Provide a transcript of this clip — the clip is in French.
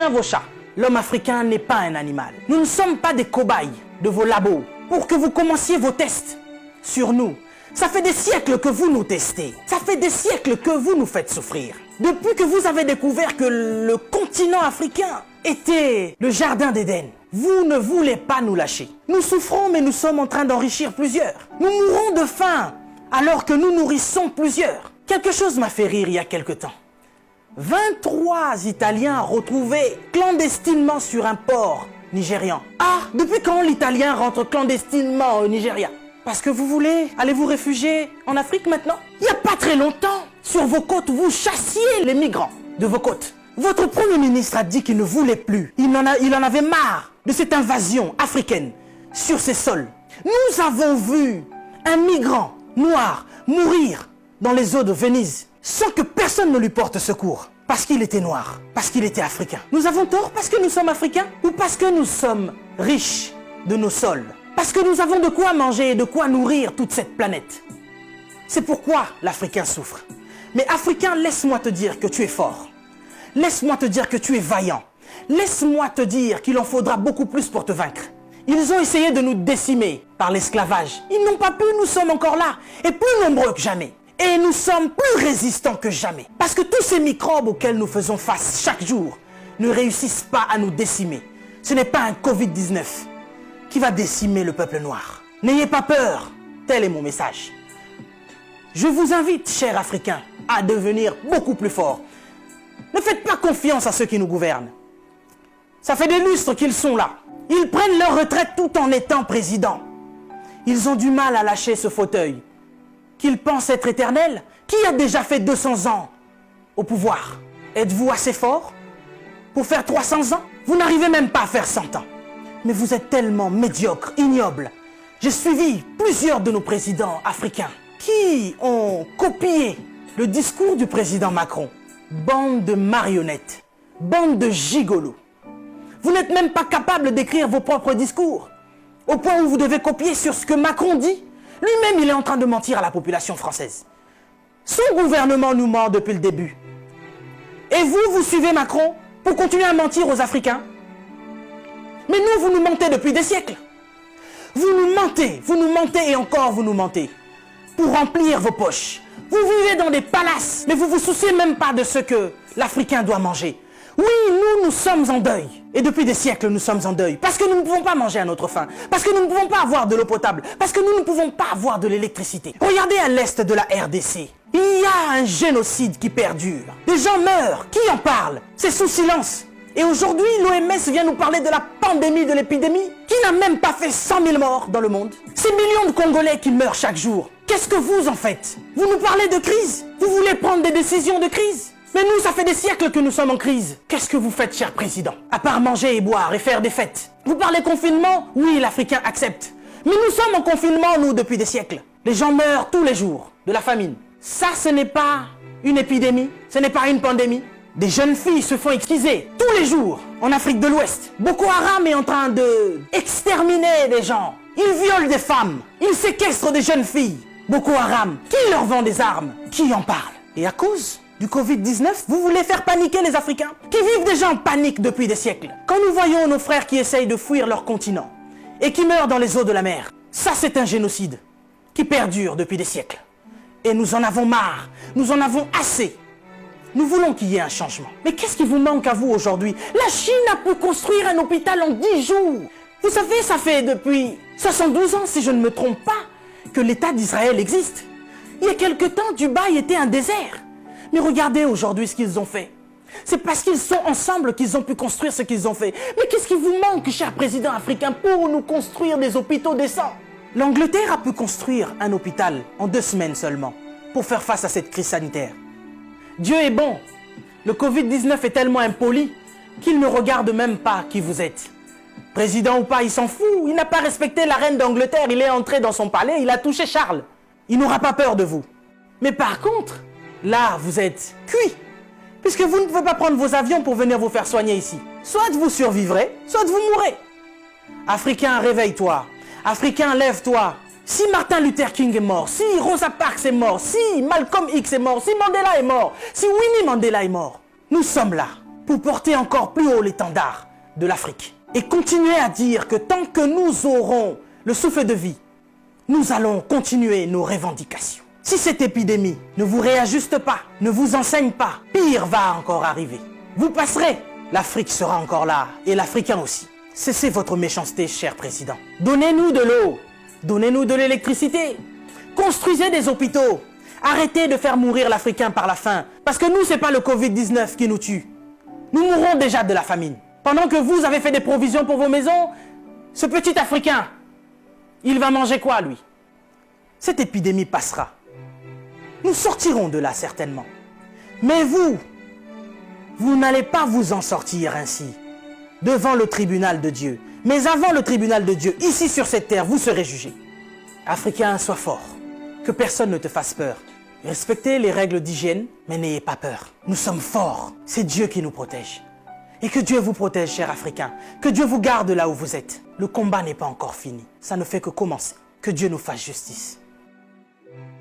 chiens, vos chats. L'homme africain n'est pas un animal. Nous ne sommes pas des cobayes de vos labos pour que vous commenciez vos tests sur nous. Ça fait des siècles que vous nous testez. Ça fait des siècles que vous nous faites souffrir. Depuis que vous avez découvert que le continent africain était le jardin d'Éden, vous ne voulez pas nous lâcher. Nous souffrons, mais nous sommes en train d'enrichir plusieurs. Nous mourrons de faim alors que nous nourrissons plusieurs. Quelque chose m'a fait rire il y a quelque temps. 23 Italiens retrouvés clandestinement sur un port nigérian. Ah, depuis quand l'Italien rentre clandestinement au Nigeria? Parce que vous voulez aller vous réfugier en Afrique maintenant? Il n'y a pas très longtemps, sur vos côtes, vous chassiez les migrants de vos côtes. Votre Premier ministre a dit qu'il ne voulait plus. Il en avait marre de cette invasion africaine sur ses sols. Nous avons vu un migrant noir mourir dans les eaux de Venise sans que personne ne lui porte secours. Parce qu'il était noir, parce qu'il était africain. Nous avons tort parce que nous sommes africains ou parce que nous sommes riches de nos sols? Parce que nous avons de quoi manger et de quoi nourrir toute cette planète. C'est pourquoi l'Africain souffre. Mais Africain, laisse-moi te dire que tu es fort. Laisse-moi te dire que tu es vaillant. Laisse-moi te dire qu'il en faudra beaucoup plus pour te vaincre. Ils ont essayé de nous décimer par l'esclavage. Ils n'ont pas pu, nous sommes encore là, et plus nombreux que jamais. Et nous sommes plus résistants que jamais. Parce que tous ces microbes auxquels nous faisons face chaque jour ne réussissent pas à nous décimer. Ce n'est pas un Covid-19 qui va décimer le peuple noir. N'ayez pas peur, tel est mon message. Je vous invite, chers Africains, à devenir beaucoup plus forts. Ne faites pas confiance à ceux qui nous gouvernent. Ça fait des lustres qu'ils sont là. Ils prennent leur retraite tout en étant présidents. Ils ont du mal à lâcher ce fauteuil qu'ils pensent être éternel. Qui a déjà fait 200 ans au pouvoir? Êtes-vous assez fort pour faire 300 ans? Vous n'arrivez même pas à faire 100 ans. Mais vous êtes tellement médiocre, ignoble. J'ai suivi plusieurs de nos présidents africains qui ont copié le discours du président Macron. Bande de marionnettes, bande de gigolos. Vous n'êtes même pas capable d'écrire vos propres discours, au point où vous devez copier sur ce que Macron dit. Lui-même, il est en train de mentir à la population française. Son gouvernement nous ment depuis le début. Et vous, vous suivez Macron pour continuer à mentir aux Africains? Mais nous, vous nous mentez depuis des siècles. Vous nous mentez et encore vous nous mentez. Pour remplir vos poches. Vous vivez dans des palaces, mais vous ne vous souciez même pas de ce que l'Africain doit manger. Oui, nous sommes en deuil. Et depuis des siècles, nous sommes en deuil. Parce que nous ne pouvons pas manger à notre faim. Parce que nous ne pouvons pas avoir de l'eau potable. Parce que nous ne pouvons pas avoir de l'électricité. Regardez à l'est de la RDC. Il y a un génocide qui perdure. Des gens meurent. Qui en parle? C'est sous silence. Et aujourd'hui, l'OMS vient nous parler de la pandémie, de l'épidémie, qui n'a même pas fait 100 000 morts dans le monde. Ces millions de Congolais qui meurent chaque jour. Qu'est-ce que vous en faites? Vous nous parlez de crise? Vous voulez prendre des décisions de crise? Mais nous, ça fait des siècles que nous sommes en crise. Qu'est-ce que vous faites, cher président? À part manger et boire et faire des fêtes. Vous parlez confinement? Oui, l'Africain accepte. Mais nous sommes en confinement, nous, depuis des siècles. Les gens meurent tous les jours de la famine. Ça, ce n'est pas une épidémie, ce n'est pas une pandémie. Des jeunes filles se font exquiser tous les jours en Afrique de l'Ouest. Boko Haram est en train de exterminer des gens. Ils violent des femmes. Ils séquestrent des jeunes filles. Boko Haram, qui leur vend des armes? Qui en parle? Et à cause du Covid-19, vous voulez faire paniquer les Africains qui vivent déjà en panique depuis des siècles. Quand nous voyons nos frères qui essayent de fuir leur continent et qui meurent dans les eaux de la mer, ça c'est un génocide qui perdure depuis des siècles. Et nous en avons marre, nous en avons assez. Nous voulons qu'il y ait un changement. Mais qu'est-ce qui vous manque à vous aujourd'hui? La Chine a pu construire un hôpital en 10 jours. Vous savez, ça fait depuis 72 ans, si je ne me trompe pas, que l'État d'Israël existe. Il y a quelque temps, Dubaï était un désert. Mais regardez aujourd'hui ce qu'ils ont fait. C'est parce qu'ils sont ensemble qu'ils ont pu construire ce qu'ils ont fait. Mais qu'est-ce qui vous manque, cher président africain, pour nous construire des hôpitaux décents? L'Angleterre a pu construire un hôpital en 2 semaines seulement pour faire face à cette crise sanitaire. Dieu est bon. Le Covid-19 est tellement impoli qu'il ne regarde même pas qui vous êtes. Président ou pas, il s'en fout. Il n'a pas respecté la reine d'Angleterre. Il est entré dans son palais, il a touché Charles. Il n'aura pas peur de vous. Mais par contre, là, vous êtes cuit. Puisque vous ne pouvez pas prendre vos avions pour venir vous faire soigner ici. Soit vous survivrez, soit vous mourrez. Africain, réveille-toi. Africain, lève-toi. Si Martin Luther King est mort, si Rosa Parks est mort, si Malcolm X est mort, si Mandela est mort, si Winnie Mandela est mort, nous sommes là pour porter encore plus haut l'étendard de l'Afrique. Et continuer à dire que tant que nous aurons le souffle de vie, nous allons continuer nos revendications. Si cette épidémie ne vous réajuste pas, ne vous enseigne pas, pire va encore arriver. Vous passerez, l'Afrique sera encore là, et l'Africain aussi. Cessez votre méchanceté, cher président. Donnez-nous de l'eau, donnez-nous de l'électricité, construisez des hôpitaux, arrêtez de faire mourir l'Africain par la faim, parce que nous, ce n'est pas le Covid-19 qui nous tue. Nous mourrons déjà de la famine. Pendant que vous avez fait des provisions pour vos maisons, ce petit Africain, il va manger quoi, lui? Cette épidémie passera. Nous sortirons de là, certainement. Mais vous n'allez pas vous en sortir ainsi, devant le tribunal de Dieu. Mais avant le tribunal de Dieu, ici sur cette terre, vous serez jugés. Africain, sois fort. Que personne ne te fasse peur. Respectez les règles d'hygiène, mais n'ayez pas peur. Nous sommes forts. C'est Dieu qui nous protège. Et que Dieu vous protège, chers Africains. Que Dieu vous garde là où vous êtes. Le combat n'est pas encore fini. Ça ne fait que commencer. Que Dieu nous fasse justice.